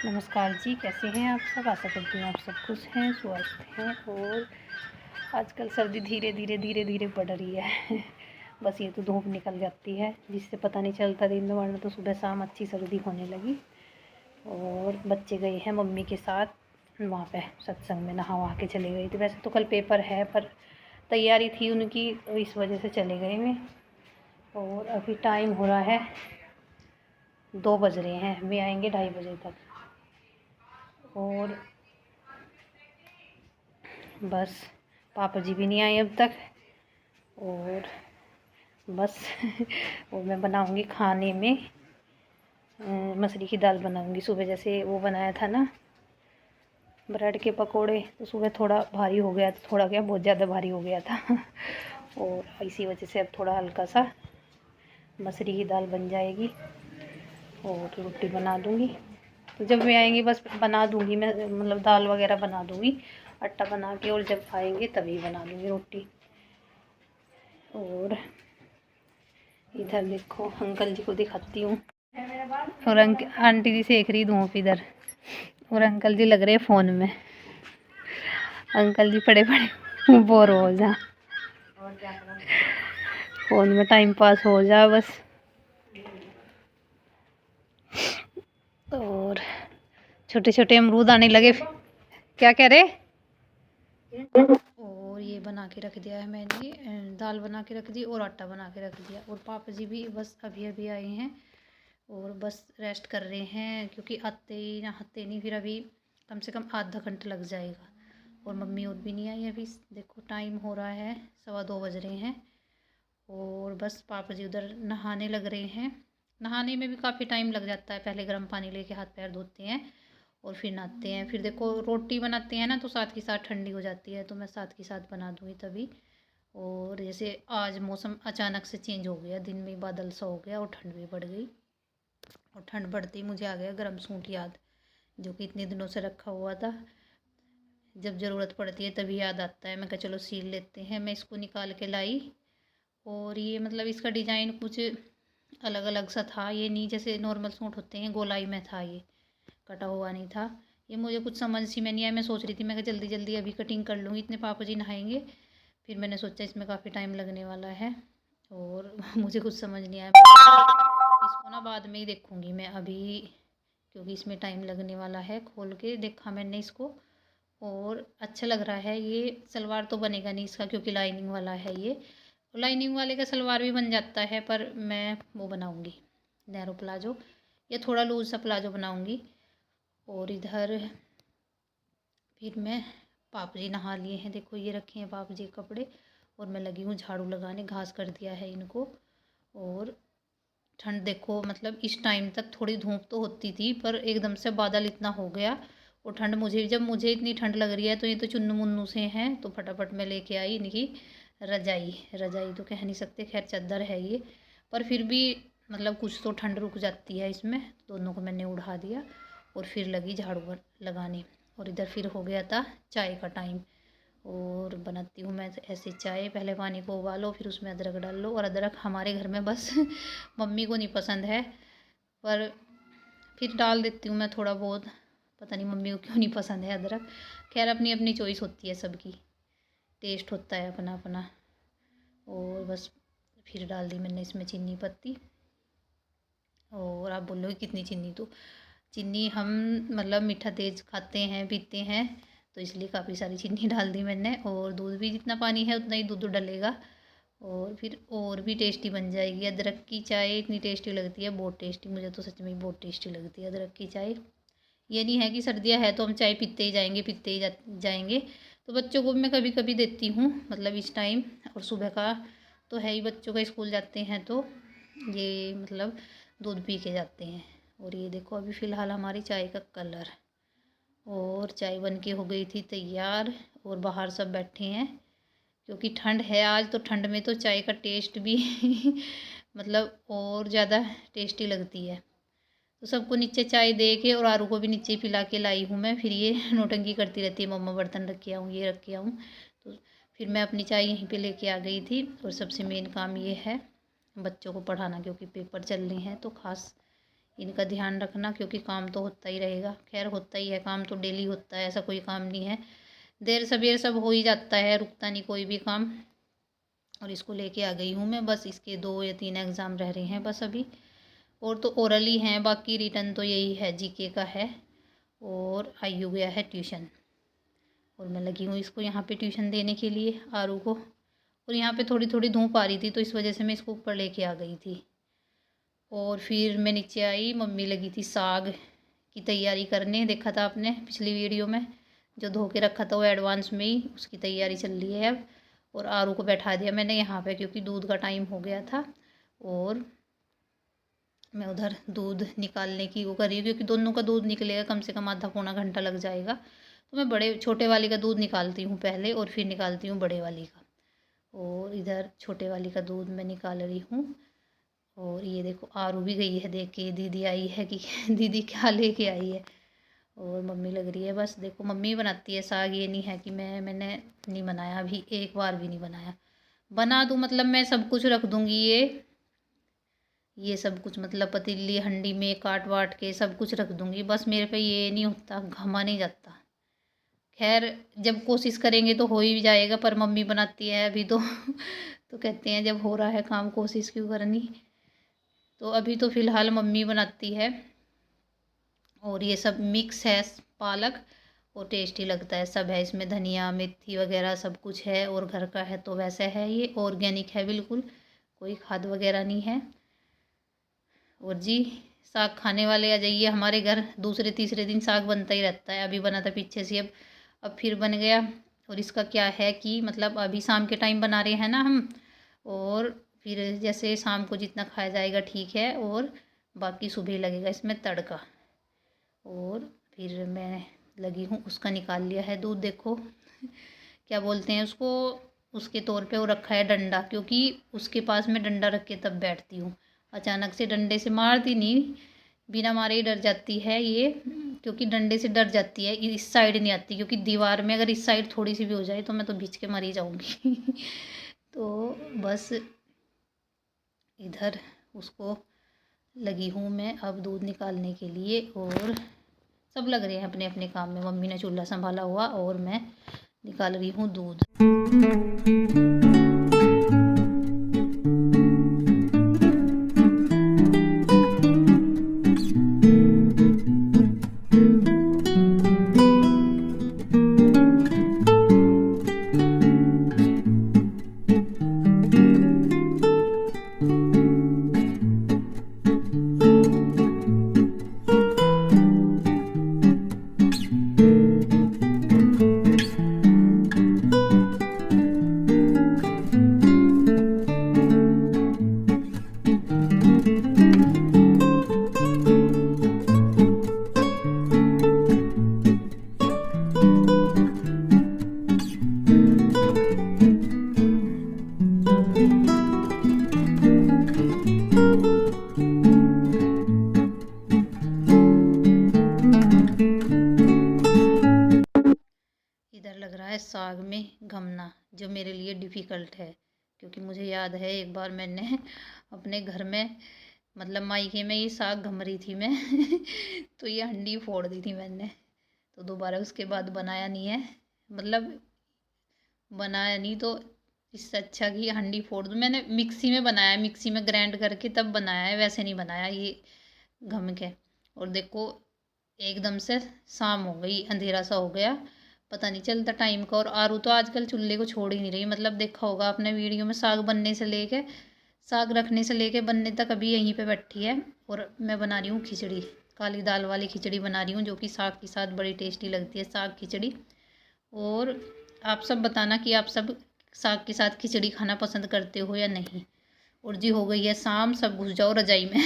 नमस्कार जी, कैसे हैं आप सब। आशा करती हूँ आप सब खुश हैं, स्वस्थ हैं। और आजकल सर्दी धीरे धीरे बढ़ रही है बस ये तो धूप निकल जाती है जिससे पता नहीं चलता दिन, वरना तो सुबह शाम अच्छी सर्दी होने लगी। और बच्चे गए हैं मम्मी के साथ वहाँ पे सत्संग में, नहा वहा के चले गए थे। वैसे तो कल पेपर है पर तैयारी थी उनकी, इस वजह से चले गए वे। और अभी टाइम हो रहा है 2 बज रहे हैं, वे आएंगे 2:30 बजे तक। और बस पापा जी भी नहीं आए अब तक। और बस और मैं बनाऊंगी खाने में मसूरी की दाल बनाऊंगी। सुबह जैसे वो बनाया था ना ब्रेड के पकोड़े, तो सुबह थोड़ा भारी हो गया, थोड़ा क्या बहुत ज़्यादा भारी हो गया था और इसी वजह से अब थोड़ा हल्का सा मसूरी की दाल बन जाएगी और रोटी बना दूंगी। तो जब वे आएंगे बस बना दूंगी मैं, मतलब दाल वगैरह बना दूंगी आटा बना के, और जब आएंगे तभी बना दूंगी रोटी। और इधर देखो अंकल जी को दिखाती हूँ, और आंटी जी सेक रही धूप इधर, और अंकल जी लग रहे हैं फ़ोन में। अंकल जी पड़े पड़े बोर हो जा, फ़ोन में टाइम पास हो जा बस। और छोटे छोटे अमरूद आने लगे। क्या कह रहे? और ये बना के रख दिया है मैंने, दाल बना के रख दी और आटा बना के रख दिया। और पापा जी भी बस अभी अभी आए हैं और बस रेस्ट कर रहे हैं, क्योंकि आते ही नहाते नहीं, फिर अभी कम से कम आधा घंटा लग जाएगा। और मम्मी और भी नहीं आई अभी, देखो टाइम हो रहा है 2:15 बज रहे हैं। और बस पापा जी उधर नहाने लग रहे हैं। नहाने में भी काफ़ी टाइम लग जाता है, पहले गर्म पानी लेके हाथ पैर धोते हैं और फिर नहाते हैं। फिर देखो रोटी बनाते हैं ना तो साथ के साथ ठंडी हो जाती है, तो मैं साथ के साथ बना दूँगी तभी। और जैसे आज मौसम अचानक से चेंज हो गया, दिन में बादल सा हो गया और ठंड भी बढ़ गई। और ठंड बढ़ते ही मुझे आ गया गर्म सूट याद, जो कि इतने दिनों से रखा हुआ था। जब ज़रूरत पड़ती है तभी याद आता है, मैं कहा चलो सील लेते हैं। मैं इसको निकाल के लाई, और ये मतलब इसका डिज़ाइन कुछ अलग अलग सा था, ये नहीं जैसे नॉर्मल सूट होते हैं गोलाई में था, ये कटा हुआ नहीं था। ये मुझे कुछ समझ सी में नहीं आया। मैं सोच रही थी मैं जल्दी जल्दी अभी कटिंग कर लूँगी, इतने पापा जी नहाएंगे। फिर मैंने सोचा इसमें काफ़ी टाइम लगने वाला है और मुझे कुछ समझ नहीं आया। इसको ना बाद में ही देखूँगी मैं अभी, क्योंकि इसमें टाइम लगने वाला है। खोल के देखा मैंने इसको और अच्छा लग रहा है। ये सलवार तो बनेगा नहीं इसका, क्योंकि लाइनिंग वाला है ये। लाइनिंग वाले का सलवार भी बन जाता है, पर मैं वो बनाऊँगी नैरो प्लाजो, या थोड़ा लूज सा प्लाजो बनाऊँगी। और इधर फिर मैं पापा जी नहा लिए हैं, देखो ये रखे हैं पापा जी के कपड़े, और मैं लगी हूँ झाड़ू लगाने, घास कर दिया है इनको। और ठंड देखो, मतलब इस टाइम तक थोड़ी धूप तो होती थी, पर एकदम से बादल इतना हो गया। और ठंड जब मुझे इतनी ठंड लग रही है, तो ये तो चुन्नू मुन्नू से हैं, तो फटाफट मैं लेके आई इनकी रजाई। रजाई तो कह नहीं सकते, खैर चादर है ये, पर फिर भी मतलब कुछ तो ठंड रुक जाती है इसमें। दोनों को मैंने उड़ा दिया और फिर लगी झाड़ू लगाने। और इधर फिर हो गया था चाय का टाइम, और बनाती हूँ मैं ऐसे चाय। पहले पानी को उबालो, फिर उसमें अदरक डाल लो। और अदरक हमारे घर में बस मम्मी को नहीं पसंद है, पर फिर डाल देती हूँ मैं थोड़ा बहुत। पता नहीं मम्मी को क्यों नहीं पसंद है अदरक, खैर अपनी अपनी चॉइस होती है सबकी, टेस्ट होता है अपना अपना। और बस फिर डाल दी मैंने इसमें चीनी पत्ती। और आप बोलोगे कितनी चीनी, तो चीनी हम मतलब मीठा तेज़ खाते हैं पीते हैं, तो इसलिए काफ़ी सारी चीनी डाल दी मैंने। और दूध भी जितना पानी है उतना ही दूध डलेगा, और फिर और भी टेस्टी बन जाएगी। अदरक की चाय इतनी टेस्टी लगती है, बहुत टेस्टी, मुझे तो सच में बहुत टेस्टी लगती है अदरक की चाय। ये नहीं है कि सर्दियाँ है तो हम चाय पीते ही जाएंगे पीते ही जाएंगे। तो बच्चों को भी मैं कभी कभी देती हूँ, मतलब इस टाइम। और सुबह का तो है ही, बच्चों का स्कूल जाते हैं तो ये मतलब दूध पी के जाते हैं। और ये देखो अभी फ़िलहाल हमारी चाय का कलर, और चाय बन के हो गई थी तैयार। और बाहर सब बैठे हैं, क्योंकि ठंड है आज, तो ठंड में तो चाय का टेस्ट भी मतलब और ज़्यादा टेस्टी लगती है। तो सबको नीचे चाय दे के, और आरू को भी नीचे पिला के लाई हूँ मैं। फिर ये नौटंकी करती रहती है, मम्मा बर्तन रख के आऊँ, ये रख के आऊँ। तो फिर मैं अपनी चाय यहीं पे लेके आ गई थी। और सबसे मेन काम ये है बच्चों को पढ़ाना, क्योंकि पेपर चल रहे हैं, तो ख़ास इनका ध्यान रखना, क्योंकि काम तो होता ही रहेगा। खैर होता ही है काम, तो डेली होता है, ऐसा कोई काम नहीं है। देर सवेर सब हो ही जाता है, रुकता नहीं कोई भी काम। और इसको लेके आ गई हूँ मैं, बस इसके 2 या 3 एग्ज़ाम रह रहे हैं बस अभी, और तो ओरल ही हैं, बाकी रिटर्न तो यही है, जीके का है। और आयु गया है ट्यूशन, और मैं लगी हूँ इसको यहाँ पे ट्यूशन देने के लिए आरू को। और यहाँ पे थोड़ी थोड़ी धूप आ रही थी, तो इस वजह से मैं इसको ऊपर लेके आ गई थी। और फिर मैं नीचे आई, मम्मी लगी थी साग की तैयारी करने, देखा था आपने पिछली वीडियो में, जो धो के रखा था वो एडवांस में ही, उसकी तैयारी चल रही है अब। और आरू को बैठा दिया मैंने यहाँ पे, क्योंकि दूध का टाइम हो गया था, और मैं उधर दूध निकालने की वो कर रही हूँ, क्योंकि दोनों का दूध निकलेगा कम से कम आधा पौना घंटा लग जाएगा। तो मैं बड़े छोटे वाली का दूध निकालती हूँ पहले, और फिर निकालती हूँ बड़े वाली का। और इधर छोटे वाली का दूध मैं निकाल रही हूँ। और ये देखो आरू भी गई है देख के, दीदी आई है कि दीदी क्या लेके आई है। और मम्मी लग रही है, बस देखो मम्मी बनाती है साग, ये नहीं है कि मैंने नहीं बनाया, अभी एक बार भी नहीं बनाया। बना दूँ मतलब मैं सब कुछ रख दूँगी, ये सब कुछ मतलब पतीली हंडी में काट वाट के सब कुछ रख दूँगी, बस मेरे पे ये नहीं होता, घमा नहीं जाता। खैर जब कोशिश करेंगे तो हो ही जाएगा, पर मम्मी बनाती है अभी तो तो कहते हैं जब हो रहा है काम कोशिश क्यों करनी। तो अभी तो फ़िलहाल मम्मी बनाती है। और ये सब मिक्स है पालक, और टेस्टी लगता है, सब है इसमें, धनिया मेथी वगैरह सब कुछ है, और घर का है तो वैसे है, ये ऑर्गेनिक है बिल्कुल, कोई खाद वगैरह नहीं है। और जी साग खाने वाले आ जाइए हमारे घर, दूसरे तीसरे दिन साग बनता ही रहता है। अभी बना था पीछे से, अब फिर बन गया। और इसका क्या है कि मतलब अभी शाम के टाइम बना रहे हैं ना हम, और फिर जैसे शाम को जितना खाया जाएगा ठीक है, और बाकी सुबह लगेगा इसमें तड़का। और फिर मैं लगी हूँ, उसका निकाल लिया है दूध, देखो क्या बोलते हैं उसको, उसके तौर पे वो रखा है डंडा, क्योंकि उसके पास मैं डंडा रख के तब बैठती हूँ। अचानक से डंडे से मारती नहीं, बिना मारे ही डर जाती है ये, क्योंकि डंडे से डर जाती है, इस साइड नहीं आती, क्योंकि दीवार में अगर इस साइड थोड़ी सी भी हो जाए तो मैं तो भींच के मर ही जाऊँगी तो बस इधर उसको लगी हूँ मैं अब दूध निकालने के लिए। और सब लग रहे हैं अपने अपने काम में, मम्मी ने चूल्हा संभाला हुआ, और मैं निकाल रही हूँ दूध। इधर लग रहा है साग में घमना, जो मेरे लिए डिफ़िकल्ट है, क्योंकि मुझे याद है एक बार मैंने अपने घर में मतलब मायके में ये साग घम रही थी मैं तो ये हंडी फोड़ दी थी मैंने, तो दोबारा उसके बाद बनाया नहीं है, मतलब बनाया नहीं, तो इससे अच्छा कि हंडी फोड़ दूँ। मैंने मिक्सी में बनाया, मिक्सी में ग्राइंड करके तब बनाया है, वैसे नहीं बनाया ये घम के। और देखो एकदम से शाम हो गई, अंधेरा सा हो गया, पता नहीं चलता टाइम का। और आरू तो आजकल चूल्हे को छोड़ ही नहीं रही, मतलब देखा होगा आपने वीडियो में, साग बनने से लेके साग रखने से लेके बनने तक अभी यहीं पे बैठी है। और मैं बना रही हूँ खिचड़ी, काली दाल वाली खिचड़ी बना रही हूँ, जो कि साग के साथ बड़ी टेस्टी लगती है, साग खिचड़ी। और आप सब बताना कि आप सब साग के साथ खिचड़ी खाना पसंद करते हो या नहीं। और जी हो गई है शाम, सब घुस जाओ रजाई में।